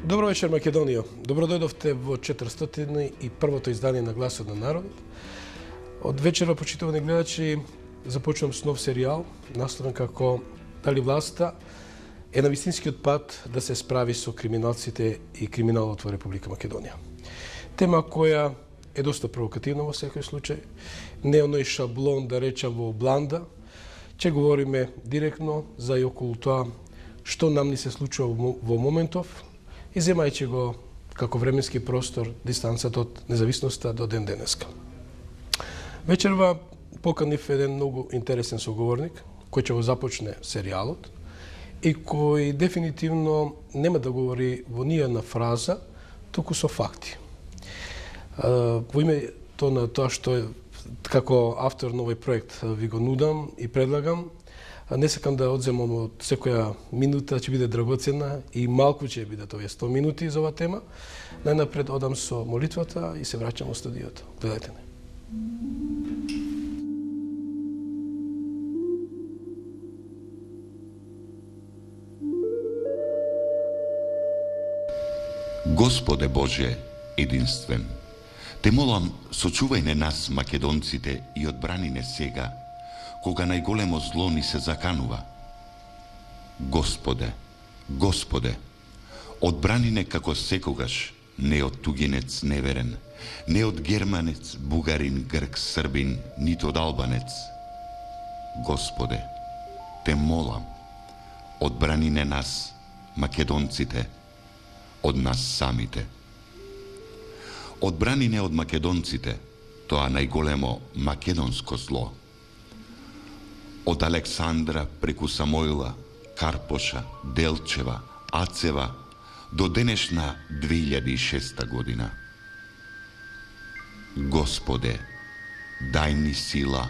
Добро вечер, Македонија. Добро дојдовте во 401-то издание на Гласот на народот. Од вечера, почитувани гледачи, започнувам с нов серијал, насловен како "Дали власта е на вистинскиот пат да се справи со криминалците и криминалот во Република Македонија". Тема која е доста провокативна во секој случај, не е оној шаблон, да речам, во бланда. Ќе говориме директно за и околу тоа што нам ни се случува во моментов, и земајќи го како временски простор дистанцата од независноста до ден денеска. Вечерва поканив еден многу интересен соговорник, кој ќе го започне серијалот и кој дефинитивно нема да говори во ниједна фраза, туку со факти. Во името на тоа што како автор на овој проект ви го нудам и предлагам, не сакам да одземам од секоја минута, ќе биде драгоценна и малку ќе бидат овие 100 минути за оваа тема. Најнапред одам со молитвата и се враќам во студиото. Гледајте не. Господе Боже, единствен, те молам, сочувај не нас, македонците, и одбрани не сега, кога најголемо зло ни се заканува. Господе, Господе, одбрани не како секогаш, не од тугинец неверен, не од германец, бугарин, грк, србин, нито од албанец. Господе, те молам, одбрани не нас, македонците, од нас самите. Одбрани не од македонците, тоа најголемо македонско зло. Од Александра преку Самојла, Карпоша, Делчева, Ацева до денешна 2006 година. Господе, дај ни сила,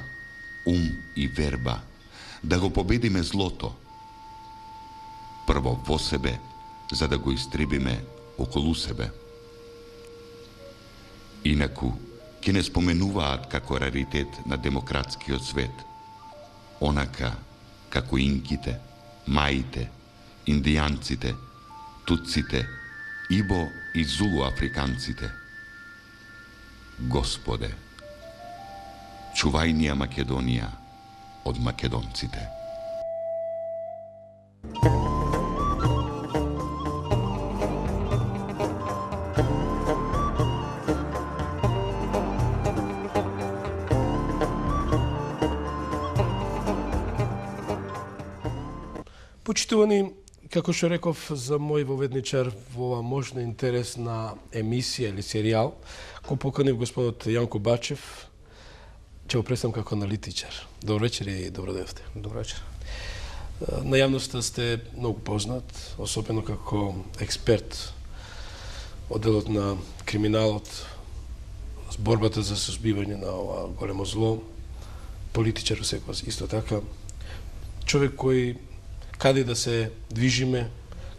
ум и верба да го победиме злото. Прво во себе, за да го истребиме околу себе. Инаку, ќе не споменуваат како раритет на демократскиот свет, онака како инките, маите, индијанците, туците, ибо и зулу-африканците. Господе, чувај ни ја Македонија од македонците. Почитувани, како што реков за мој воведничар во ова можна интересна емисија или серијал, кој поканив господот Јанко Бачев, ќе го представам како аналитичар. Добро вечер и добро дојдовте. Добро вечер. На јавноста сте многу познат, особено како експерт од делот на криминалот, борбата за сузбивање на ова големо зло, политичар секогаш исто така, човек кој каде да се движиме,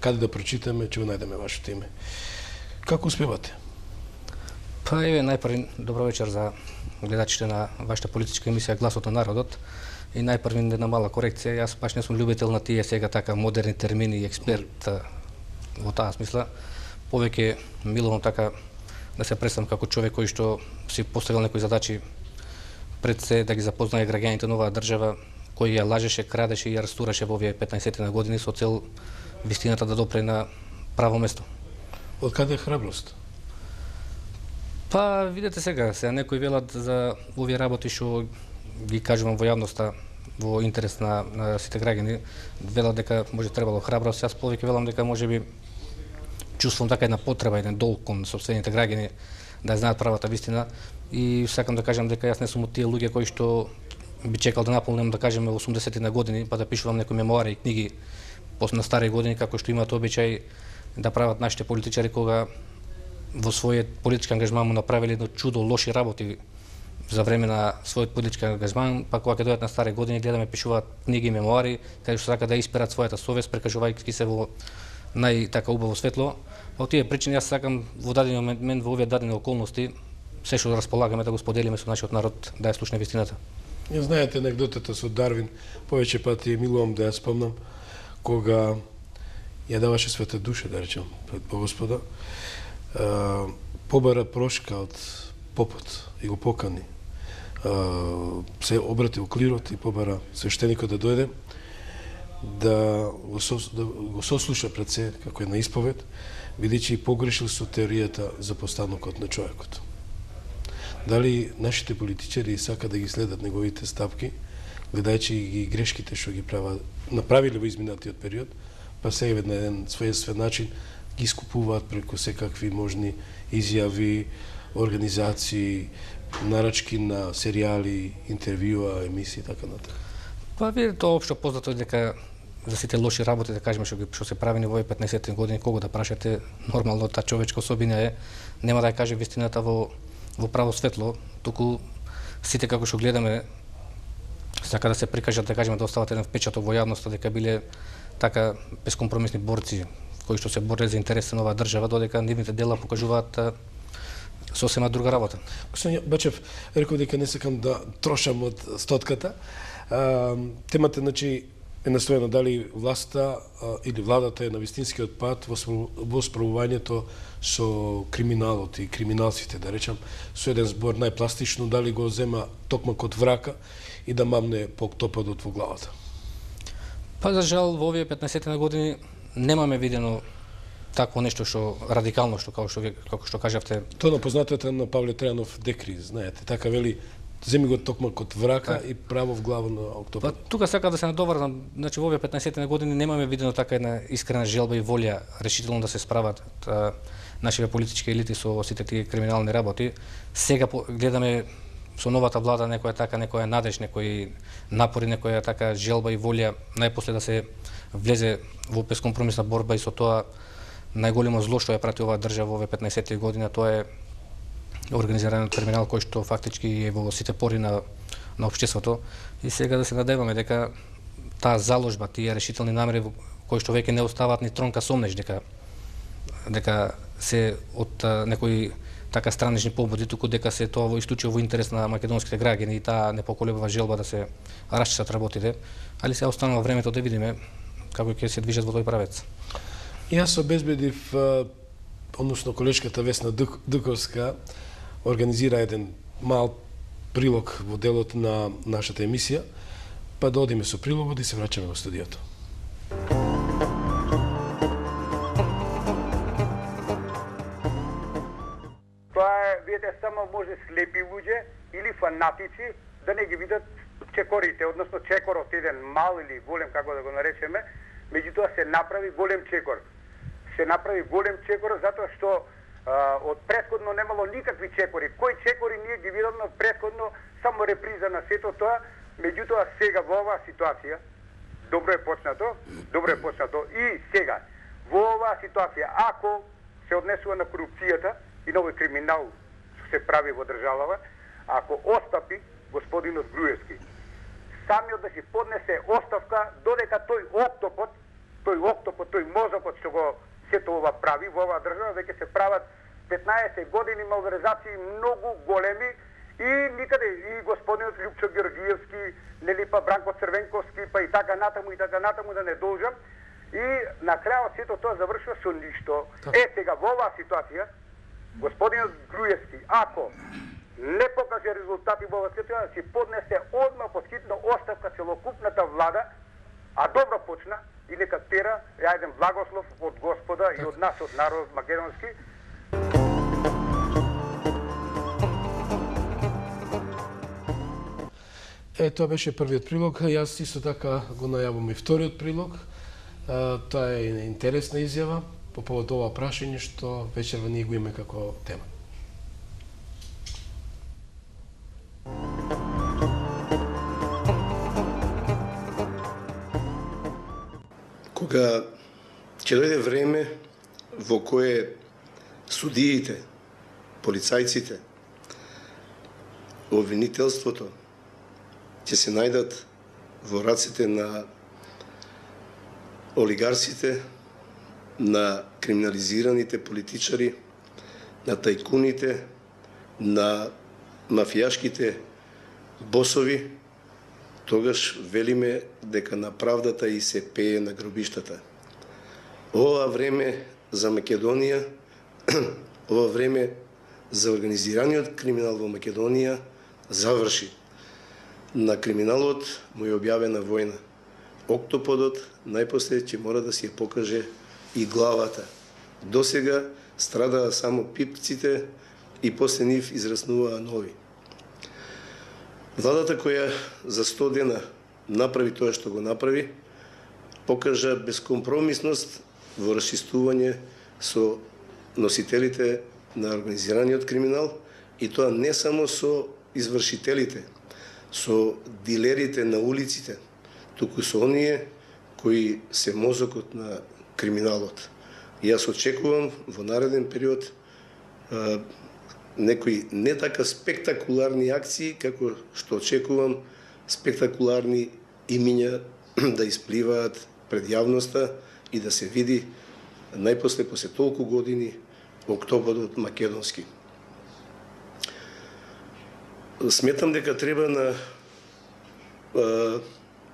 каде да прочитаме, ќе го најдеме вашето име. Како успевате? Па еве најпрви добро вечер за гледачите на вашата политичка емисија Гласот на народот. И најпрви една мала корекција, јас баш не сум љубител на тие сега така модерни термини и експерт во таа смисла. Повеќе милувам така да се представам како човек кој што си поставил некои задачи пред се да ги запознае граѓаните на оваа држава, кој ја лажеше, крадеше и ја растураше во овие 15 на години со цел вистината да допре на право место. Од каде е храброст? Па, видете сега некои велат за овие работи што ги кажувам во јавноста во интерес на сите граѓани, велат дека може требало храброст, јас повеќе велам дека можеби чувствувам така една потреба, еден долг кон сопствените граѓани да знаат правата вистина и сакам да кажам дека јас не сум од тие луѓе кои што би чекал да наполнам, да кажеме, 80 на години, па да пишувам некои мемуари и книги после на стари години, како што имаат обичај да прават нашите политичари кога во својот политички ангажман му направиле едно чудо лоши работи за време на својот политички ангажман, па кога ќе дојдат на стари години гледаме пишуваат книги и мемуари, каде што сака да исперат својата совест, прекажувајќи се во најтака убаво светло. По тие причини јас сакам во дадени момент во овие дадени околности се што располагаме да го споделиме со нашиот народ да ја слушне вистината. Ја знаете анегдотата со Дарвин, повеќе пати милувам да ја спомнам, кога ја даваше света душа, да речем, пред Господа, побара прошка од попот и го покани. Се обрати у клирот и побара свештеникот да дојде, да го сослуша пред се како една исповед, бидејќи погрешил со теоријата за постанокот на човекот. Дали нашите политичари сака да ги следат неговите стапки, гледајќи ги грешките што ги направиле во изминатиот период, па сега на еден својствен начин ги искупуваат преку секакви можни изјави, организации, нарачки на серијали, интервјуа, емисии, така натаму. Па вие тоа општо познато дека за сите лоши работи, да кажеме, што се правени во овие 15 години, кого да прашате, нормално таа човечка особина е, нема да ја каже вистината во право светло, туку сите како што гледаме сака да се прикажат, да кажеме, да остават еден впечаток во јавноста дека биле така безкомпромисни борци кои што се бореле за интересите на оваа држава, додека нивните дела покажуваат сосема друга работа. Господин Бачев, реков дека не сакам да трошам од стотката. Темата, значи, е настојана дали власта или владата е на вистинскиот пат во справувањето со криминалот и криминалците, да речам, со еден збор најпластично, дали го зема токмак од врака и да мамне топадот во главата. Па за жал во овие 15 години немаме видено такво нешто што радикално, што како што кажавте. Тоа на познатата на Павле Трајанов декри, знаете, така вели, земи го токмак од врака и право в глава на октопад. Па тука сакам да се надоврзам, значи во овие 15 години немаме видено така една искрена желба и волја решително да се справат нашите политички елити со сите тие криминални работи. Сега гледаме со новата влада некоја надеж, некои напори, некоја така желба и волја најпосле да се влезе во безкомпромисна борба и со тоа најголемо зло што ја прати оваа држава во овие 15 години, тоа е организираниот криминал кој што фактички е во сите пори на општеството. И сега да се надеваме дека таа заложба, тие решителни намери кои што веќе не оставаат ни тронка сомнеж дека се од некои така странични побуди, туку дека се тоа во исклучиво во интерес на македонските граѓани и таа непоколебива желба да се расчистат работите, али се останува времето да видиме како ќе се движат во тој правец. Јас обезбедив, односно колешката Весна Дуковска организира еден мал прилог во делот на нашата емисија, па да одиме со прилогот и се враќаме во студиото. Тоа е, видите, само може слепи луѓе или фанатици да не ги видат чекорите, односно чекорот еден мал или голем, како да го наречеме, меѓутоа се направи голем чекор. Се направи голем чекор затоа што од претходно немало никакви чекори. Кои чекори ние ги видовме од претходно, само реприза на сето тоа, меѓутоа сега во оваа ситуација, добро е почнато и сега, во оваа ситуација, ако се однесува на корупцијата и на овој криминал што се прави во државава, ако остапи господинот Груевски, самиот да си поднесе оставка, додека тој октопот, тој мозокот што го сето ова прави во оваа држава, веќе се прават 15 години малверзации многу големи и никаде и господинот Лјупчо Георгиевски, нели па Бранко Црвенковски, па и така натаму да не должам. И на крајот сето тоа завршува со ништо. Сега во оваа ситуација господинот Груевски, ако не покаже резултати во оваа ситуација, си поднесе одма подхитно оставка целокупната влада, а добро почна и нека тера еден благослов од Господа и од нас, од народ македонски. Тоа беше првиот прилог. Јас исто така го најавам и вториот прилог. Тоа е интересна изјава по повод ова прашање што вечерва ние го имаме како тема. Кога ќе дојде време во кое судиите, полицајците, обвинителството ќе се најдат во раците на олигарсите, на криминализираните политичари, на тајкуните, на мафијашките босови, тогаш велиме дека на правдата и се пее на гробиштата. Ова време за Македонија, ова време за организираниот криминал во Македонија заврши. На криминалот му е објавена војна. Октоподот најпосле ќе мора да си ја покаже и главата. Досега страдаа само пипците и после нив израснуваа нови. Владата која за 100 дена направи тоа што го направи, покажа безкомпромисност во расчистување со носителите на организираниот криминал, и тоа не само со извршителите, со дилерите на улиците, туку со оние кои се мозокот на криминалот. Јас очекувам во нареден период некои не така спектакуларни акции, како што очекувам спектакуларни имиња да испливаат пред јавноста и да се види најпосле после толку години октоподот македонски. Сметам дека треба на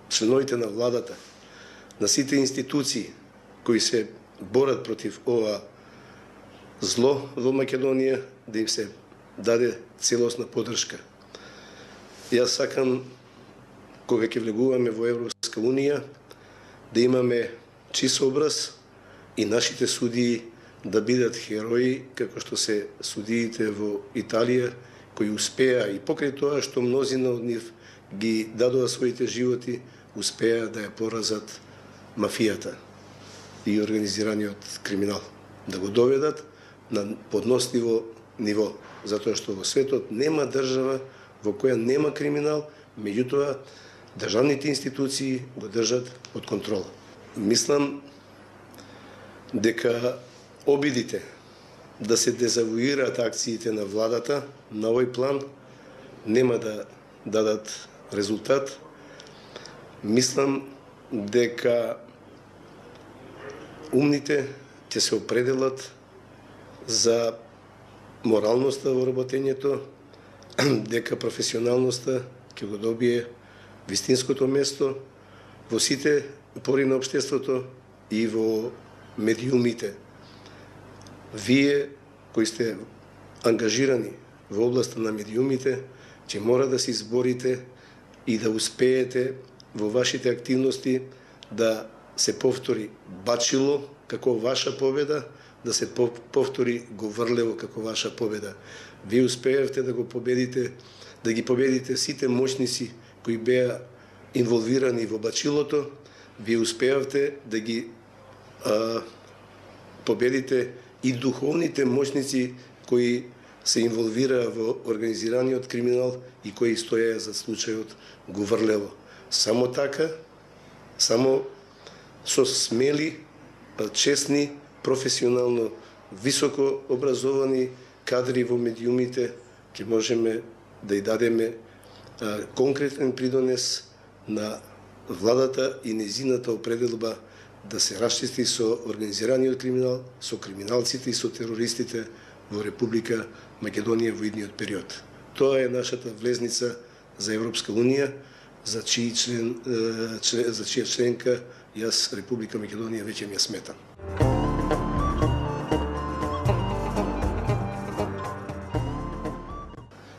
членовите на владата, на сите институции кои се борат против ова зло во Македонија, да им се даде целосна поддршка. Јас сакам, кога ќе влегуваме во Европска Унија, да имаме чист образ и нашите судии да бидат херои, како што се судиите во Италија, кои успеа и покрај тоа што мнозина од нив ги дадоа своите животи, успеа да ја поразат мафијата и организираниот криминал, да го доведат на подносливо ниво, затоа што во светот нема држава во која нема криминал, меѓутоа државните институции го држат под контрола. Мислам дека обидите да се дезавуираат акциите на владата на овој план нема да дадат резултат. Мислам дека умните ќе се определат за моралноста во работењето, дека професионалноста ќе го добие вистинското место во сите пори на општеството и во медиумите. Вие кои сте ангажирани во областа на медиумите, ќе мора да се изборите и да успеете во вашите активности да се повтори Бачило како ваша победа, да се повтори Говрлево како ваша победа. Вие успеевте да го победите, да ги победите сите моćници кои беа инволвирани во Бачилото. Вие успеавте да ги победите и духовните моćници кои се инволвираа во организираниот криминал и кои стоеа за случајот Говрлево. Само така, само со смели, честни, професионално, високо образовани кадри во медиумите ќе можеме да ја дадеме конкретен придонес на владата и незината определба да се расчисти со организираниот криминал, со криминалците и со терористите во Република Македонија во идниот период. Тоа е нашата влезница за Европска Унија, за чија членка јас Република Македонија веќе ми ја сметам.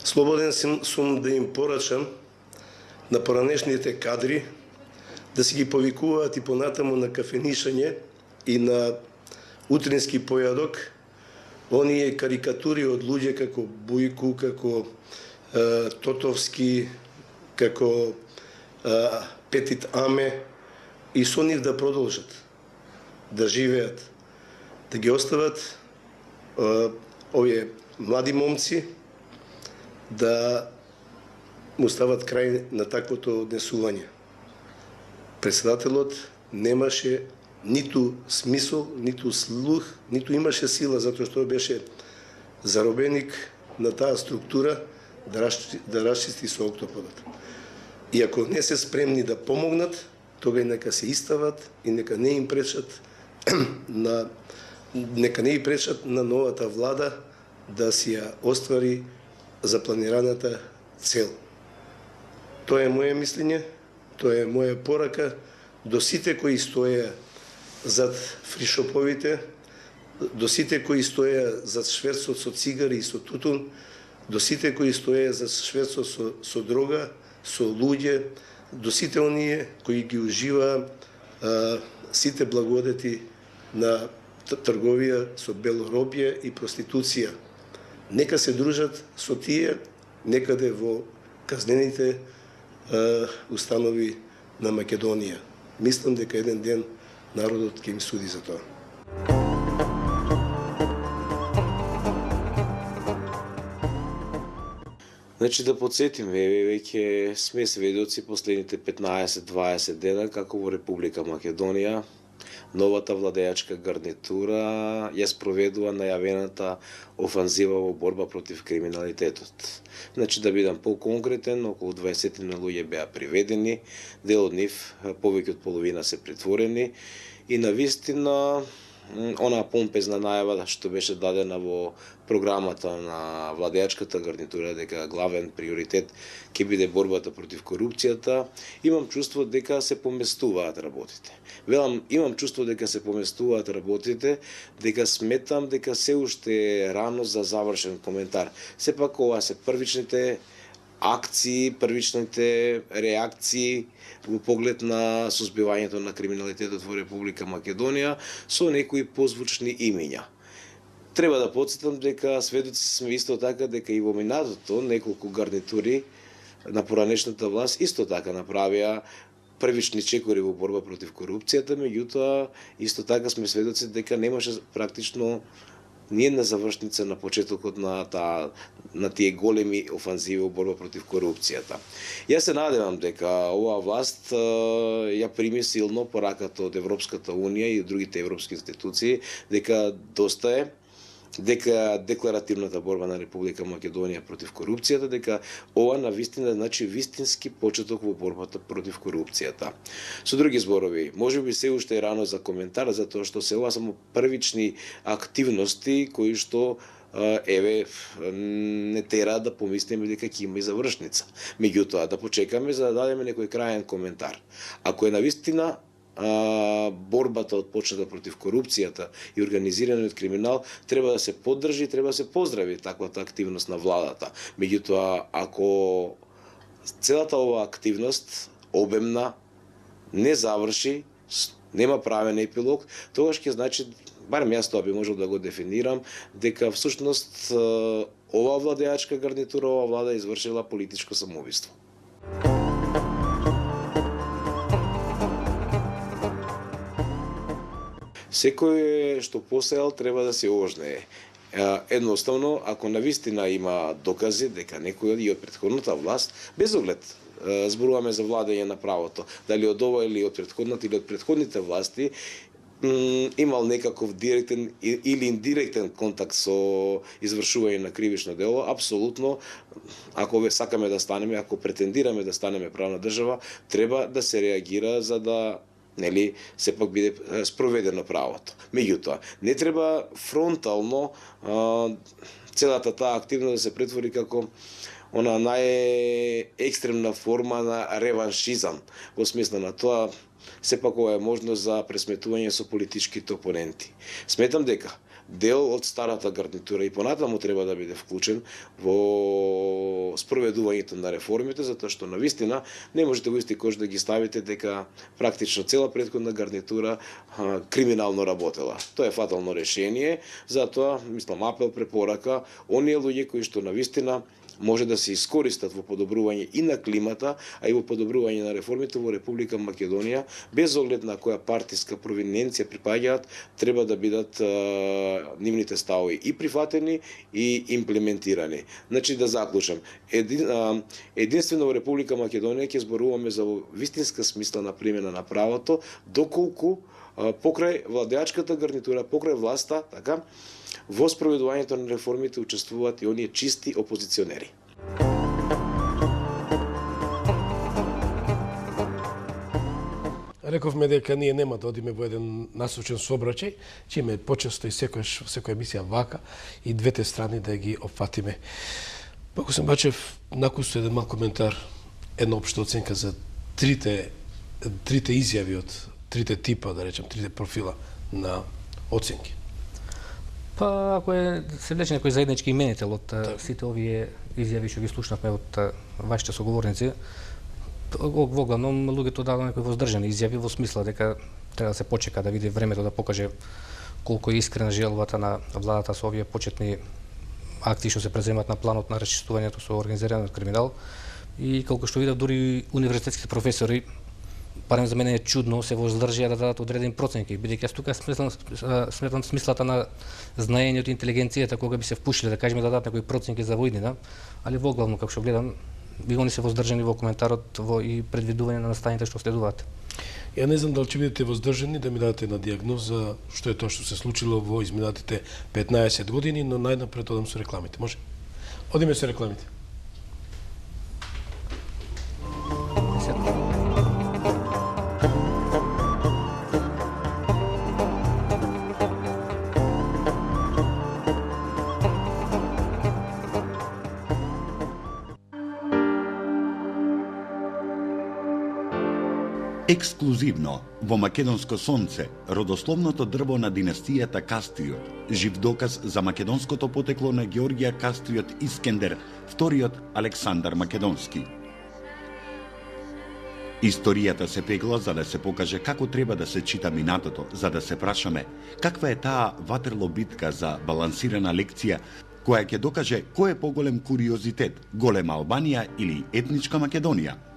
Слободен сум да им порачам на поранешните кадри да си ги повикуваат и понатаму на кафенишање и на утрински појадок оние карикатури од луѓе како Бујку, како Тотовски, како Петит Аме, и со нив да продолжат да живеат, да ги остават овие млади момци да му стават крај на таквото однесување. Председателот немаше ниту смисол, ниту слух, ниту имаше сила, затоа што беше заробеник на таа структура да расчисти со октоподот. И ако не се спремни да помогнат, тога нека се истават и нека не им пречат на новата влада да си ја оствари запланираната цел. Тоа е моје мислење, тоа е моја порака до сите кои стоеа зад фришоповите, до сите кои стоеа зад шверцот со цигари и со тутун, до сите кои стоеа зад шверцот со дрога, со луѓе, до сите оние кои ги уживаа сите благодети на трговија со белоробје и проституција. Нека се дружат со тие некаде во казнените установи на Македонија. Мислам дека еден ден народот ќе им суди за тоа. Значи да подсетиме, веќе сме сведоци последните 15-20 дена како во Република Македонија новата владеачка гарнитура ја спроведува најавената офанзива во борба против криминалитетот. Значи да бидам поконкретен, околу 20 луѓе беа приведени, дел од нив, повеќе од половина се притворени и навистина онаа помпезна најава што беше дадена во програмата на владеачката гарнитура дека главен приоритет ќе биде борбата против корупцијата, имам чувство дека се поместуваат работите. Велам, имам чувство дека се поместуваат работите, дека сметам дека се уште е рано за завршен коментар. Сепак ова се првичните акции, првичните реакции во поглед на сузбивањето на криминалитетот во Република Македонија со некои позвучни имиња. Треба да подсетам дека сведоци сме исто така дека и во минатото неколку гарнитури на поранешната власт исто така направија првични чекори во борба против корупцијата, меѓутоа исто така сме сведоци дека немаше практично ниедна завршница на почетокот на тие големи офанзиви во борба против корупцијата. Јас се надевам дека оваа власт ја прими силно пораката од Европската унија и другите европски институции дека доста е, дека декларативната борба на Република Македонија против корупцијата, дека ова навистина значи вистински почеток во борбата против корупцијата. Со други зборови, можеби се уште е рано за коментар, затоа што се ова само првични активности кои што не тера да помислиме дека ќе има и завршница. Меѓутоа, да почекаме за да дадеме некој крајен коментар. Ако е навистина борбата отпочната против корупцијата и организираниот криминал, треба да се поддржи, треба да се поздрави таквата активност на владата. Меѓутоа, ако целата оваа активност обемна не заврши, нема правен епилог, тогаш ќе значи, барем јас тоа би можел да го дефинирам, дека всушност оваа владеачка гарнитура, оваа влада извршила политичко самоубиство. Секој што посеал треба да се ожнее. Едноставно, ако навистина има докази дека некој и од претходната власт, без оглед зборуваме за владење на правото, дали од ова или од претходната или од претходните власти, имал некаков директен или индиректен контакт со извршување на кривично дело, апсолутно, ако сакаме да станеме, ако претендираме да станеме правна држава, треба да се реагира за да сепак биде спроведено правото. Меѓутоа, не треба фронтално целата таа активност да се претвори како она најекстремна форма на реваншизам, во смисла на тоа сепак ова е можност за пресметување со политичките опоненти. Сметам дека дел од старата гарнитура и понатаму треба да биде вклучен во спроведувањето на реформите, затоа што навистина не можете во исти кош да ги ставите дека практично цела претходна гарнитура криминално работела. Тоа е фатално решение, затоа мислам апел, препорака, оние луѓе кои што навистина може да се искористат во подобрување и на климата, а и во подобрување на реформите во Република Македонија, без оглед на која партиска провиненција припаѓаат, треба да бидат нивните ставови и прифатени и имплементирани. Значи да заклучам, единствено во Република Македонија ќе зборуваме за вистинска смисла на примена на правото, доколку покрај владеачката гарнитура, покрај власта, така, во спроведувањето на реформите учествуваат и оние чисти опозиционери. Рековме дека ние нема да одиме во еден насочен сообраќај, че име почесто и секоја емисија вака и двете страни да ги опфатиме. Пако сам Бачев, накусто еден мал коментар, една општа оценка за трите изјави од трите типа, да речем, трите профила на оценки? Па, ако се влече некој заеднички именител од сите овие изјави што ги слушнавме од вашите соговорници, во главном луѓето дадо некои воздржани изјави во смисла дека треба да се почека да види времето да покаже колку е искрена желбата на владата со овие почетни акции што се преземат на планот на расчистувањето со организираниот криминал и колку што видов дури универзитетските професори, барем за мене е чудно, се воздржија да дадат одредени проценки, бидејќи јас тука сметам смислата на знаењето и интелигенцијата кога би се впушиле да кажеме да дадат некои проценки за војнина, али во главно како што гледам би они се воздржани во коментарот во и предвидување на настаните што следуваат. Ја не знам дали ќе бидете воздржани да ми дадете една дијагноза што е тоа што се случило во изминатите 15 години, но најнапред одам со рекламите. Може? Одиме со рекламите. Ексклузивно во Македонско сонце, родословното дрво на династијата Кастриот, жив доказ за македонското потекло на Георгија Кастриот Искендер, вториот Александар Македонски. Историјата се пегла за да се покаже како треба да се чита минатото, за да се прашаме каква е таа Ватерло битка за балансирана лекција која ќе докаже кој е поголем куриозитет, голема Албанија или етничка Македонија.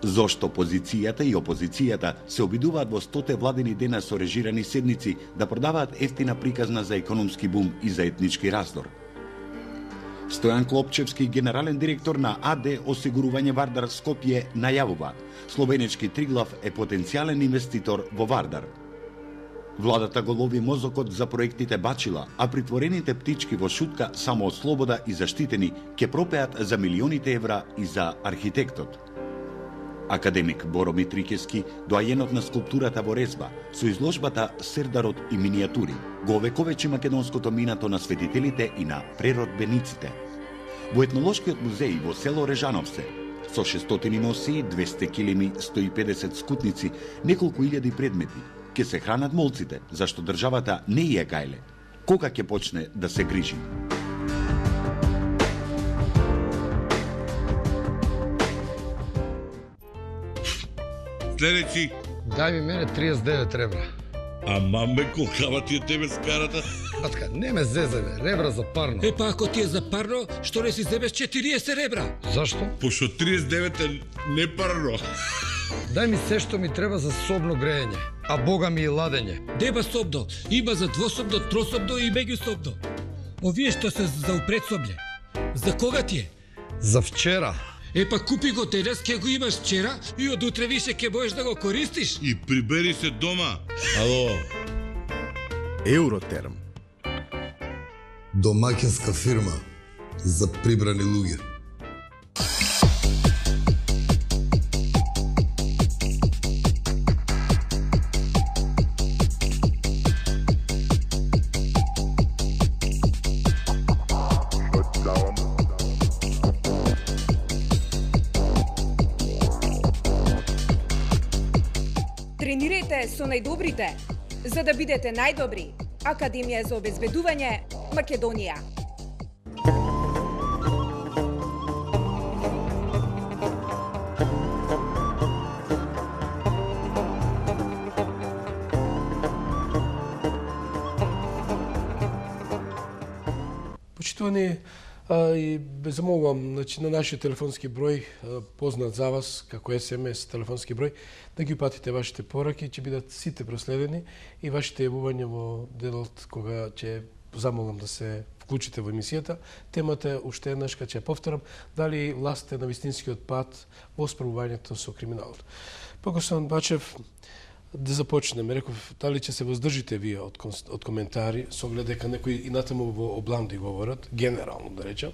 Зошто позицијата и опозицијата се обидуваат во 100 владени дена со режирани седници да продаваат ефтина приказна за економски бум и за етнички раздор? Стојан Клопчевски, генерален директор на АД Осигурување Вардар Скопје, најавува словенечки Триглав е потенцијален инвеститор во Вардар. Владата го лови мозокот за проектите Бачила, а притворените птички во шутка само од слобода и заштитени ќе пропеат за милионите евра и за архитектот. Академик Боро Митрикески, доајенот на скулптурата во резба, со изложбата Сердарот и минијатури, го овековечи македонското минато на светителите и на преродбениците. Во етнолошкиот музеј во село Режановце, со 600 носи, 200 килими, 150 скутници, неколку илјади предмети, ќе се хранат молците, зашто државата не е гајле. Кога ќе почне да се грижи? Следеći. Дај ми мене 39 ребра. А маме, колкава ти е тебе скарата? Батка, не ме зезеве, ребра за парно. Е, па ако ти е за парно, што не си земеш 40 ребра? Зашто? Пошто 39 е не парно. Дај ми се што ми треба за собно грејење, а бога ми и ладење. Деба собно, има за двособно, трособно и меѓусобно. Овие што се за упредсобле. За кога ти е? За вчера. Е, па купи го денес, ке го имаш вчера и од утре више ке можеш да го користиш. И прибери се дома. Ало. Евротерм. Домаќинска фирма за прибрани луѓе. Тренирајте со најдобрите, за да бидете најдобри. Академија за обезбедување Македонија. Почитувани, и замолувам, значи, на нашиот телефонски број, познат за вас како СМС телефонски број, да ги упатите вашите пораки, ќе бидат сите проследени и вашите јавувања во делот кога ќе замолам да се вклучите во емисијата. Темата е уште еднашка, ќе повторам, дали властите на вистинскиот пат во справувањето со криминалот. Господин Бачев, да започнеме, реков, дали ќе се воздржите вие од коментари, со оглед дека некои и натаму во обламди говорат, генерално да речам,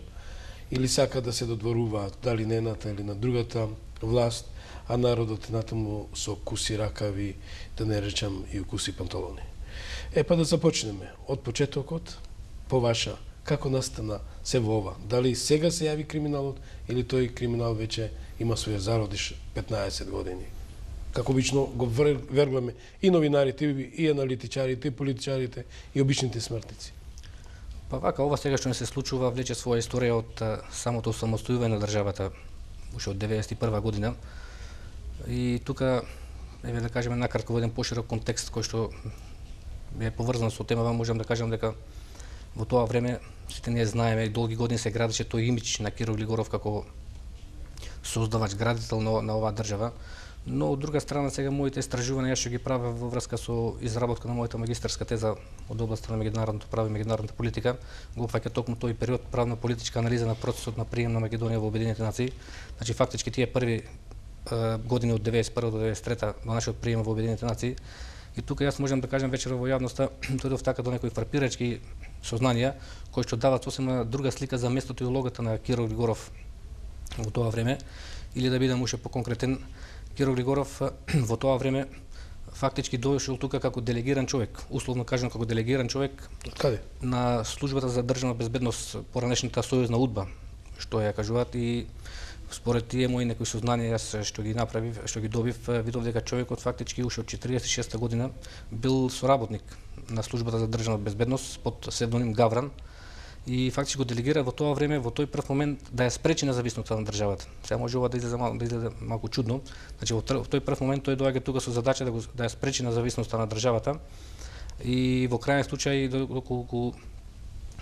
или сака да се додворуваат дали на едната или на другата власт, а народот натаму со куси ракави, да не речам и укуси панталони. Е, па да започнеме од почетокот, по ваша, како настана се во ова? Дали сега се јави криминалот или тој криминал веќе има своја зародиш 15 години? како обично го вергламе и новинарите, и аналитичарите, и политичарите, и обичните смртници. Па вака, ова сега што не се случува влече своја историја од самото самостојување на државата, уште од 91 година. И тука, еве да кажеме накратко во еден поширок контекст кој што е поврзан со темава, можам да кажам дека во тоа време сите ние знаеме, долги години се градеше тој имидж на Киро Глигоров како создавач, градител на оваа држава. Но од друга страна сега моите истражувања што ги правя во врска со изработка на мојата магистарска теза од областа на меѓународното право и меѓународната политика, го опфаќа токму тој период правно-политичка анализа на процесот на прием на Македонија во Обединетите нации. Значи фактички тие први години од 91 до 93 до нашиот прием во Обединетите нации. И тука јас можам да кажам вечера во јавноста дојдов така до некои фрапирачки сознанија кои што дават сосема друга слика за местото и улогата на Киро Глигоров во тоа време, или да бидам уште поконкретен, Киро Глигоров во тоа време фактички дојшол тука како делегиран човек, условно кажано како делегиран човек. Каде? На службата за државна безбедност, поранешната сојузна удба, што ја кажуваат, и според тие мои некои сознанија јас што ги направив, што ги добив, видов дека човекот фактички уште од 46 година бил соработник на службата за државна безбедност под псевдоним Гавран. И фактички го делегира во тоа време, во тој прв момент, да ја спречи независноста на државата. Сега може ова да изгледа малку чудно. Значи во тој прв момент тој доаѓа тука со задача да ја спречи независноста на државата. И во крајен случај, доколку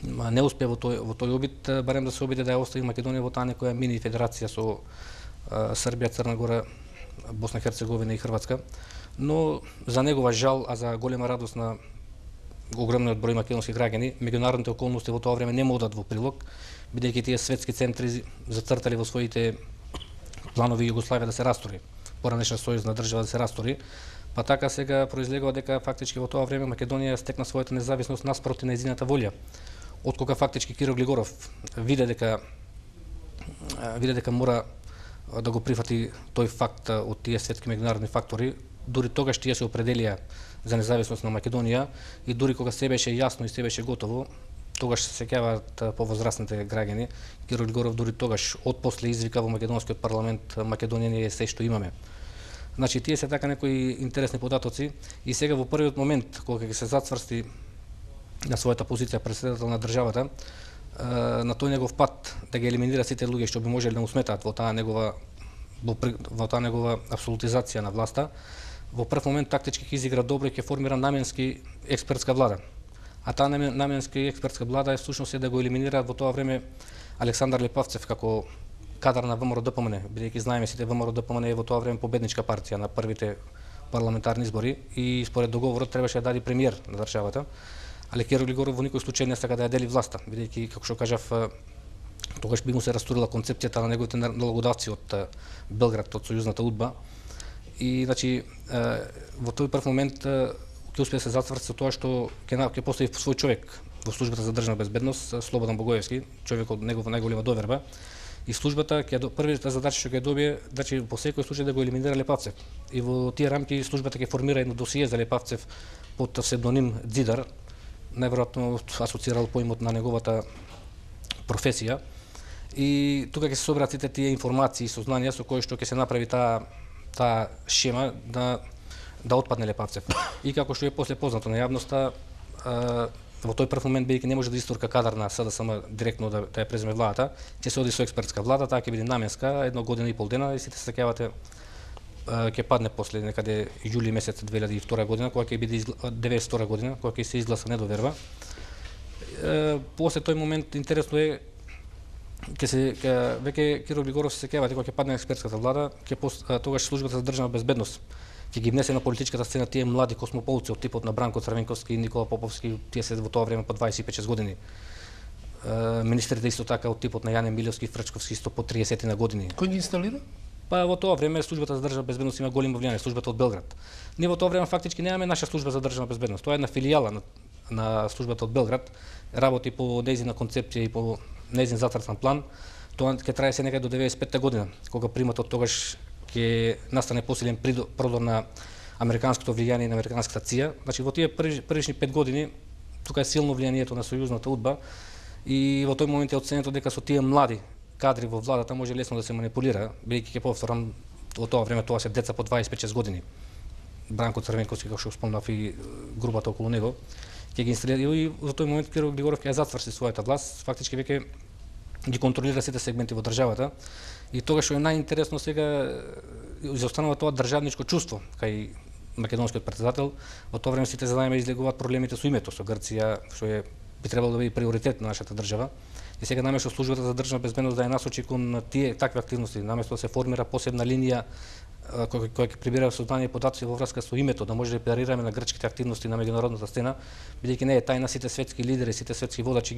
не успе во тој обид, барем да се обиде да ја остави Македонија во таа некоја мини федерација со Србија, Црна Гора, Босна, Херцеговина и Хрватска. Но за негова жал, а за голема радост на огромниот број македонски граѓани, меѓународните околности во тоа време не му одат во прилог, бидејќи тие светски центри зацртали во своите планови Југославија да се растори, поранешна сојузна држава да се растори. Па така сега произлегува дека фактички во тоа време Македонија стекна својата независност наспроти нејзината волја. Откога фактички Киро Глигоров виде дека мора да го прифати тој факт од тие светски меѓународни фактори, дури тогаш тие се определија за независност на Македонија, и дури кога се беше јасно и се беше готово, тогаш се сеќаваат повозрастните граѓани, Киро Глигоров дури тогаш од после извика во македонскиот парламент: Македонија не е се што имаме. Значи тие се така некои интересни податоци, и сега во првиот момент кога ќе се зацврсти на својата позиција претседател на државата, на тој негов пат да ги елиминира сите луѓе што би можеле да му сметаат во таа негова апсолутизација на власта, во прв момент тактички ќе изигра добро и ќе формира наменски експертска влада. А таа наменски експертска влада е всушност да го елиминира во тоа време Александар Лепавцев како кадар на ВМРО-ДПМН, бидејќи знаеме сите ВМРО-ДПМН е во тоа време победничка партија на првите парламентарни избори и според договорот требаше да даде премиер на државата. Але Киро Глигоров во никој случај не сака да ја дели власта, бидејќи, како што кажав, тогаш би му се растурила концепцијата на неговите налогодавци од Белград, од сојузната удба. И значи во тој прв момент ќе успее да се затврди со тоа што ќе постави свој човек во службата за државна безбедност, Слободан Богоевски, човек од негова најголема доверба. И службата првата задача што ќе добие, значи по секој случај да го елиминира Лепавцев. И во тие рамки службата ќе формира едно досие за Лепавцев под псевдоним Дзидар, најверојатно асоцирал поимот на неговата професија. И тука ќе се соберат сите тие информации и сознанија со кои што ќе се направи таа шема да отпадне Лепавцев. И како што е после познато на јавноста, во тој прв момент, бидејќи не може да истурка кадар на СДСМ директно да ја преземе владата, ќе се оди со експертска влада, таа ќе биде наменска, 1 година и пол дена, и сите се сеќавате ќе падне после некаде јули месец 2002 година, кога ќе биде 1992 година, кога ќе се изгласа недоверба. После тој момент интересно е веќе Киро Глигоров се сеќавате кога ќе падне експертската влада, тогаш службата за државна безбедност ќе ги внесе на политичката сцена тие млади космополци од типот на Бранко Црвенковски и Никола Поповски, тие се во тоа време по 25-6 години. Министрите исто така од типот на Јане Милевски и Фрчковски исто по 30 на години. Кој ги инсталира? Па во тоа време службата за државна безбедност има големо влијание, службата од Белград. Ние во тоа време фактички немаме наша служба за државна безбедност. Тоа е една филијала на службата од Белград, работи по нејзина концепција и по нејзин зацртан план. Тоа ќе трае се некаде до 95 година, кога приматот тогаш ќе настане посилен продор на американското влијание и на американската ЦИА. Значи во тие првишни 5 години тука е силно влијанието на сојузната удба и во тој момент е оценето дека со тие млади кадри во владата може лесно да се манипулира, бидејќи ќе повторам во тоа време тоа се деца по 25-6 години. Бранко Црвенковски, како што спомнав, и групата околу него, ќе ги инсталира и во тој момент Киро Глигоров ќе ја затврши својата власт, фактички веќе ги контролира сите сегменти во државата. И тогаш што е најинтересно сега изостанува тоа државничко чувство кај македонскиот претседател. Во тоа време сите знаеме излегуваат проблемите со името, со Грција, што е би требало да биде приоритет на нашата држава. И сега наместо службата за државна безбедност да ја насочи кон тие такви активности, наместо да се формира посебна линија која ќе прибира сознание и податоци во врска со името, да може да репарираме на грчките активности на меѓународната сцена, бидејќи не е тајна, сите светски лидери, сите светски водачи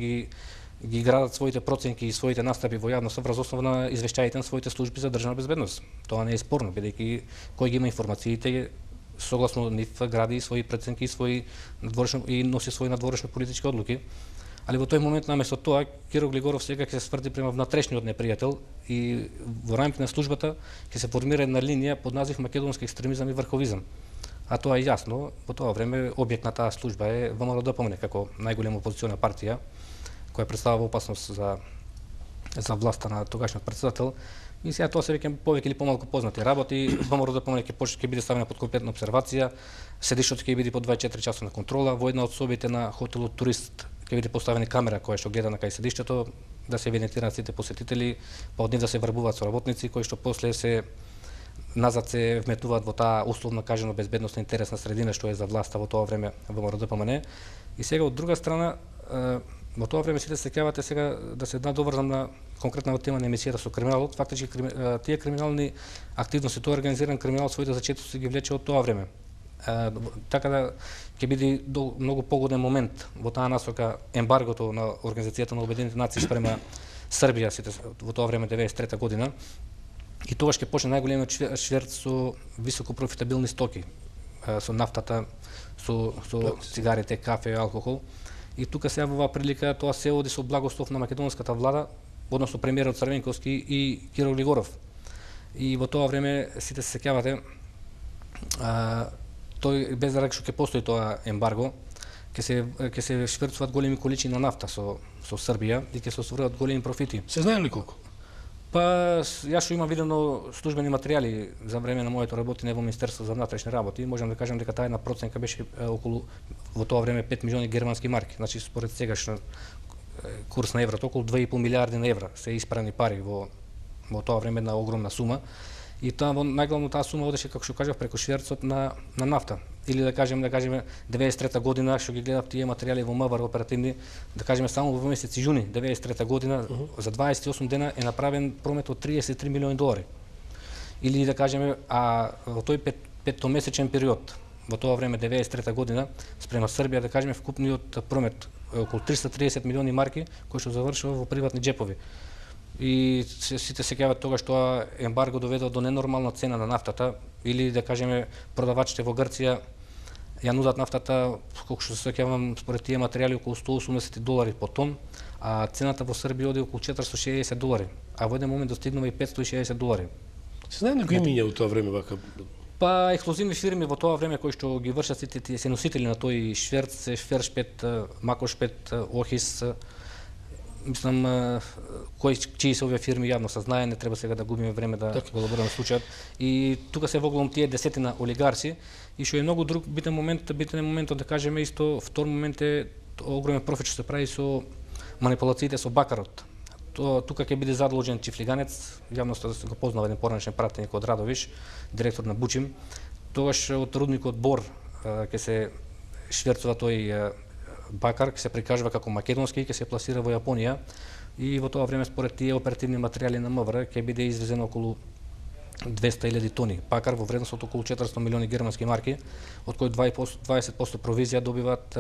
ги градат своите проценки и своите настапи во јавноста врз основа на извештаите на своите служби за државна безбедност. Тоа не е спорно, бидејќи кој ги има информациите согласно нив гради своји преценки и носи своји надворешни политички одлуки. Али во тој момент наместо тоа Киро Глигоров сега ќе се сврти према внатрешниот непријател и во рамките на службата ќе се формира една линија под назив македонски екстремизам и врховизам. А тоа е јасно, во тоа време објект на таа служба е ВМРО-ДПМНЕ како најголема опозициона партија која представува опасност за власта на тогашниот претседател. И сега тоа се веќе повеќе или помалку познати работи. ВМРО-ДПМНЕ ќе биде ставена под компетна обсервација, седишното ќе биде по 24 часовна контрола, во една од собите на хотелот Турист ќе биде поставена камера која што гледа на кај седишето, да се евидентираат сите посетители, па од нив да се врбуваат соработници кои што после се назад се вметнуваат во таа условно кажано безбедносна интересна средина што е за власта во тоа време ВМРО-ДПМНЕ. И сега од друга страна во тоа време сите се сеќавате сега да се надоврзам на конкретна тема на емисијата со криминалот, фактички тие криминални активности, тоа организиран криминал своите зачетоци ги влече од тоа време. Така да ќе биде многу погоден момент во таа насока ембаргото на Организацијата на Обединетите нации спрема Србија во тоа време 93 година. И тогаш ќе почне најголемиот шверц со високо профитабилни стоки, со нафтата, со цигарите, кафе, алкохол. И тука сега во оваа прилика тоа се оди со благослов на македонската влада, односно премиерот Црвенковски и Киро Глигоров. И во тоа време сите се сеќавате, тој без да што ќе постои тоа ембарго, ќе се шверцуваат големи количини на нафта со Србија и ќе се остваруваат големи профити. Се знае ли колку? Па јас што имам видено службени материјали за време на моето работење во Министерството за внатрешни работи, можам да кажам дека таа една проценка беше околу во тоа време 5 милиони германски марки, значи според сегашен курс на еврото околу 2,5 милиарди на евра се испрани пари во тоа време, една огромна сума. И тоа најглавно таа сума одеше, како што кажав, преку шверцот на нафта. Или да кажеме 93 година, што ги гледав тие материјали во МВР оперативни, да кажеме само во месец јуни 93 година за 28 дена е направен промет од 33 милиони долари. Или да кажеме, во тој петтомесечен период, во тоа време 93 година, спрема Србија, да кажеме, вкупниот промет е околу 330 милиони марки, кој што завршува во приватни џепови. И сите сеќаваат тогаш тоа ембарго доведе до ненормална цена на нафтата, или да кажеме продавачите во Грција ја нудат нафтата, колку што се сеќавам, според тие материјали околу 180 долари по тон, а цената во Србија оди околу 460 долари, а во еден момент достигнува и 560 долари. Се знае некои имиња во тоа време вака? Па ексклузивни фирми во тоа време кои што ги вршат сите тие се носители на тој шверц, Швершпет, Макошпет, Охис. Мислам, чии се овие фирми јавно се знае, не треба сега да губиме време да го елаборираме случајот. И тука се воглом тие десетина олигарси, и што е многу друг битен момент да кажеме исто, втор момент е огромен профит што се прави со манипулациите со бакарот. Тука ќе биде задолжен Чифлиганец, јавноста го познава еден поранешен пратеник од Радовиш, директор на Бучим. Тогаш од рудникот Бор ќе се шверцува тој бакар, ќе се прикажува како македонски и ќе се пласира во Јапонија. И во тоа време според тие оперативни материјали на МВР ќе биде извезено околу 200.000 тони бакар во вредност од околу 400 милиони германски марки, од кои 20% провизија добиваат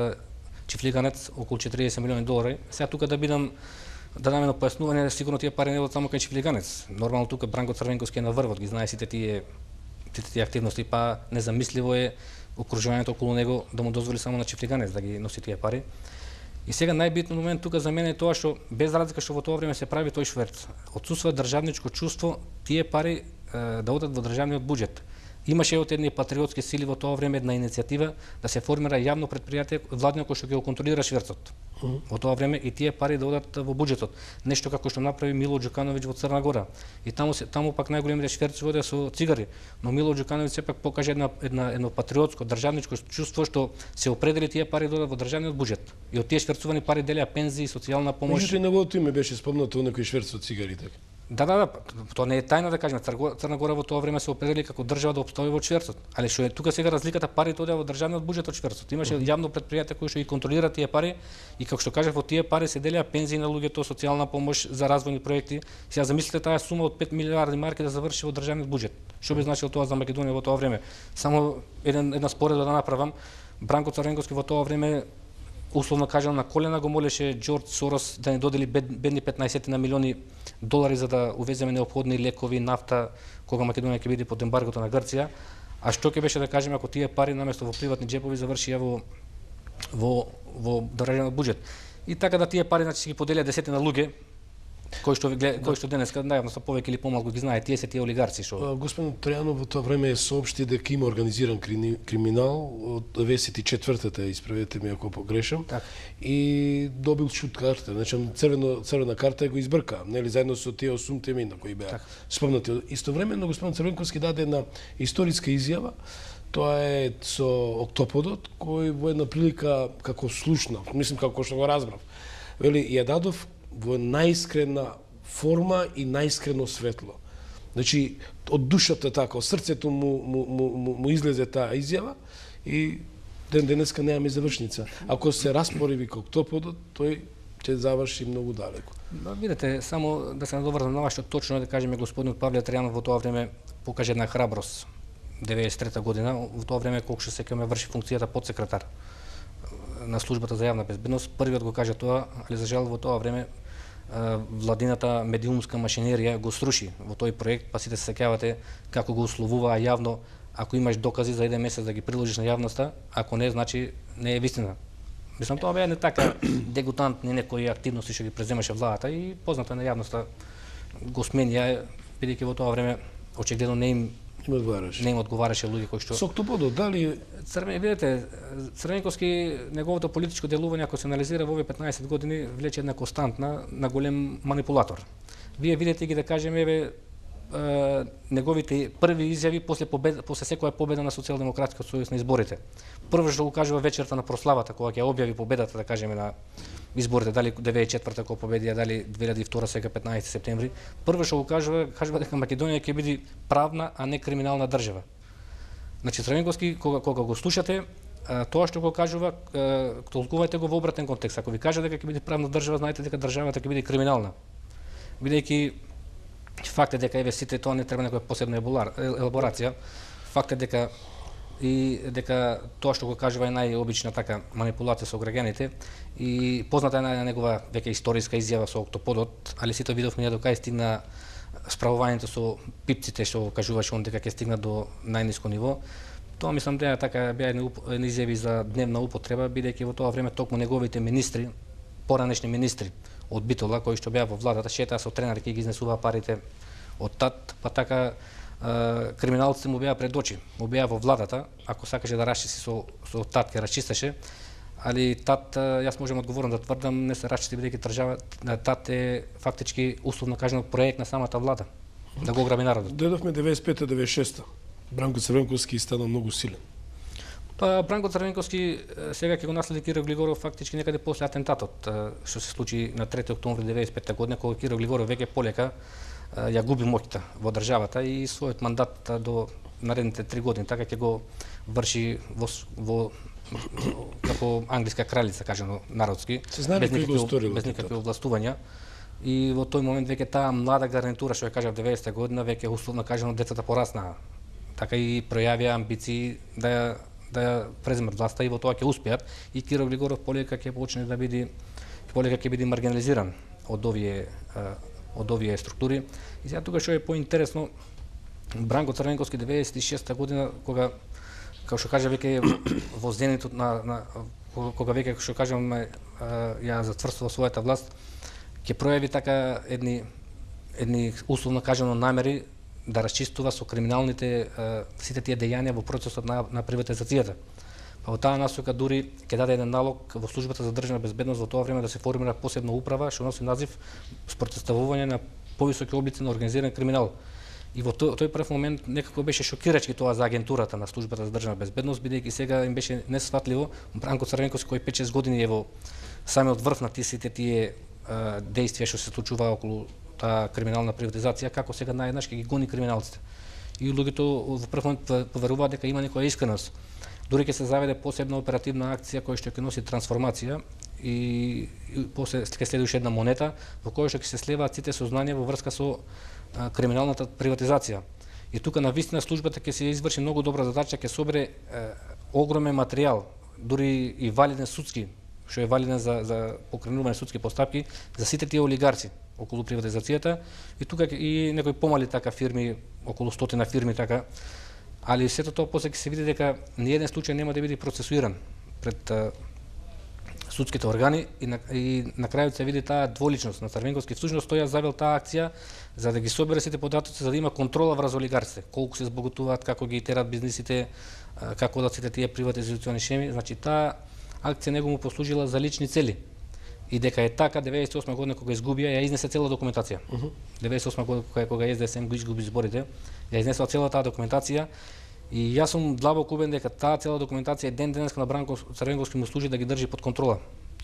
Чифлиганец, околу 40 милиони долари. Сега тука да дадам едно појаснување, сигурно тие пари не одат само кај Чифлиганец. Нормално тука Бранко Црвенковски е на врвот, ги знае сите тие активности, па незамисливо е окружувањето околу него да му дозволи само на Чифлиганец да ги носи тие пари. И сега најбитниот момент тука за мене е тоа што без разлика што во тоа време се прави тој шверц, отсутства државничко чувство тие пари да одат во државниот буџет. Имаше од едни патриотски сили во тоа време една иницијатива да се формира јавно претпријатие владино кој што ќе го контролира шверцот. во тоа време и тие пари да одат во буџетот. Нешто како што направи Мило Џукановиќ во Црна Гора. И таму пак најголемите шверци одеа со цигари, но Мило Џукановиќ сепак покаже едно патриотско, државничко чувство што се определи тие пари да одат во државниот буџет. И од тие шверцувани пари делеа пензии, социјална помош. Меѓутоа неговото име беше спомнато некој шверц од цигари така. Да, тоа не е тајна да кажеме. Црна Гора во тоа време се определи како држава да опстои во шверцот. Али што е тука сега разликата, парите одеа во државниот буџет од шверцот. Имаше јавно предпријатие кои што ги контролира тие пари и како што кажав, во тие пари се делеа пензии на луѓето, социјална помош за развојни проекти. Сега замислете таа сума од 5 милиарди марки да заврши во државниот буџет. Што би значило тоа за Македонија во тоа време? Само една споредба да направам. Бранко Црвенковски во тоа време, условно кажано, на колена го молеше Џорџ Сорос да не додели бедни 15 на милиони долари за да увеземе неопходни лекови, нафта, кога Македонија ќе биде под ембаргото на Грција. А што ќе беше да кажеме ако тие пари наместо во приватни џепови завршија во државниот буџет? И така да тие пари значи ги поделија десетина луѓе кои што денеска најавно повеќе или помалку ги знае, тие се тие олигарци што. Господин Тројанов во тоа време соопшти дека има организиран криминал од 94-та, исправете ме ако погрешам. И добил шут карта, значи црвена карта го избрка, нели заедно со тие 8 имена кои беа спомнати. Истовремено господин Црвенковски даде една историска изјава. Тоа е со октоподот кој во една прилика како слушнав, мислам како што го разбрав. Вели ја дадов во најискрена форма и најискрено светло. Значи, од душата така, од срцето му излезе таа изјава и денеска немаме завршница. Ако се распореви како топодот, тој ќе заврши многу далеко. Видете, само да се надоврзам на ова што точно да кажеме господинот Павле Тројанов во тоа време покаже една храброст. 93 година, во тоа време колку што секој врши функцијата подсекретар на службата за јавна безбедност, првиот го кажа тоа, али за жал во тоа време владината медиумска машинерија го сруши во тој проект, па сите се сеќавате како го условуваа јавно, ако имаш докази за 1 месец да ги приложиш на јавноста, ако не, значи не е вистина. Мислам, тоа беа не така дегутантни некои активности што ги преземаше владата и позната на јавноста го сменија, бидејќи во тоа време очигледно не им одговараше луѓе кои што. Со октоподот, дали видете, Црвенковски неговото политичко делување ако се анализира во овие 15 години влече една константна на голем манипулатор. Вие видите ги да кажеме еве неговите први изјави после секоја победа на Социјалдемократскиот сојуз на изборите. Прво што го кажува вечерта на прославата кога ќе објави победата да кажеме на изборите, дали 94-та кога победија, дали 2002 сега 15 септември, прво што го кажува дека Македонија ќе биде правна, а не криминална држава. Значи Црвенковски кога го слушате, тоа што го кажува, толкувајте го во обратен контекст. Ако ви каже дека ќе биде правна држава, знаете дека државата ќе биде криминална. Бидејќи факт е дека еве сите тоа не треба некоја посебна елаборација. Факт е дека тоа што го кажува е најобична така манипулација со граѓаните и позната е негова веќе историска изјава со октоподот, али сите видовме до кај стигна справувањето со пипците што кажуваше он дека ќе стигна до најниско ниво. Тоа мислам дека така беа едни изјави за дневна употреба, бидејќи во тоа време токму неговите министри, поранешни министри од Битола кои што беа во владата шетаа со тренари ќе ги изнесуваа парите од ТАТ, па така криминалците му беа пред очи, му беа во владата, ако сакаше да расчисти со ТАТ ќе расчистеше, али ТАТ, јас можам одговорно да тврдам, не се расчисти бидејќи држава ТАТ е фактички условно кажано проект на самата влада да го граби народот. Дојдовме 95-96. Бранко Црвенковски стана многу силен. Бранко Црвенковски сега ќе го наследи Киро Глигоров фактички некаде после атентатот што се случи на 3 октомври 95 година кога Киро Глигоров веќе полека ја губи моќта во државата и својот мандат до наредните 3 години така ќе го врши во како англиска кралица кажано народски, без никакви овластувања. И во тој момент веќе таа млада гарнитура што ја кажав 90 година веќе условно кажано децата пораснаа. Така и пројавија амбиции да ја преземат власта и во тоа ќе успеат и Киро Глигоров полека ќе почне да биде маргинализиран од овие структури. И сега тука што е поинтересно, Бранко Црвенковски 96 година кога како што кажа веќе во зенитот кога веќе што кажам ја затврстува својата власт, ќе пројави така едни условно кажано намери да расчистува со криминалните сите тие дејања во процесот на приватизацијата. Па во таа насока дури ќе даде еден налог во службата за државна безбедност во тоа време да се формира посебна управа што носи назив спротивставување на повисоки облици на организиран криминал. И во тој прв момент некако беше шокирачки тоа за агентурата на службата за државна безбедност, бидејќи сега им беше несфатливо Бранко Црвенковски кој 5-6 години е во самиот врв на сите тие действија што се случува околу таа криминална приватизација, како сега наеднаш ќе ги гони криминалците. И луѓето во прв момент поверуваат дека има некоја искреност. Дури ќе се заведе посебна оперативна акција која што ќе носи трансформација и после ќе следи уште една монета во која што ќе се сливаат сите сознанија во врска со криминалната приватизација. И тука на вистина службата ќе се изврши многу добра задача, ќе собере огромен материјал, дури и валиден судски, што е валиден за покренување судски постапки за сите тие олигарци околу приватизацијата, и тука и некои помали така фирми, околу 100 фирми така, али сето тоа после ќе се види дека ниеден случај нема да биде процесуиран пред судските органи и на крајот се види таа дволичност на Црвенковски. Всушност тој ја завел таа акција за да ги собере сите податоци, за да има контрола врз олигарците, колку се збогатуваат, како ги терат бизнисите, како одат сите тие приватизациони шеми. Значи таа акција него му послужила за лични цели. И дека е така, 98 година кога изгубија, ја изнесе цела документација. 98 година кога СДСМ го изгуби изборите, ја изнесла цела таа документација. И јас сум длабоко убеден дека таа цела документација ден денеска на Бранко Црвенковски му служи да ги држи под контрола.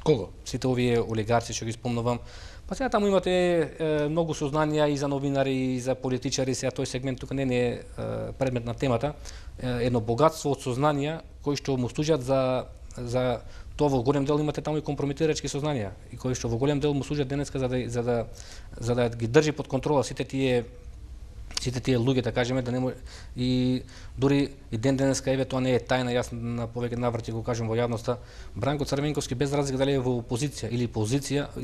Кого? Сите овие олигарци што ги спомнувам. Па сега таму имате многу сознанија и за новинари и за политичари, сега тој сегмент тука не е предмет на темата. Едно богатство од сознанија кои што му служат за тоа во голем дел имате таму и компрометирачки сознанија и кои што во голем дел му служат денеска за да ги држи под контрола сите тие луѓе, да кажеме, да не може и дури и ден денеска еве тоа не е тајна, јас на повеќе наврати го кажам во јавноста, Бранко Црвенковски без разлика дали е во опозиција или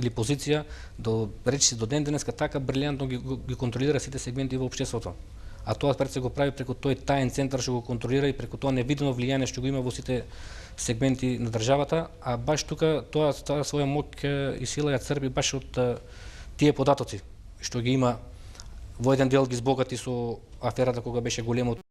позиција до речиси до ден денеска така брилјантно ги контролира сите сегменти во општеството. А тоа пред се го прави преку тој таен центар што го контролира и преку тоа невидено влијание што го има во сите сегменти на државата, а баш тука тоа своја моќ и сила ја црпи баш од тие податоци што ги има. Во еден дел ги збогати со аферата кога беше големото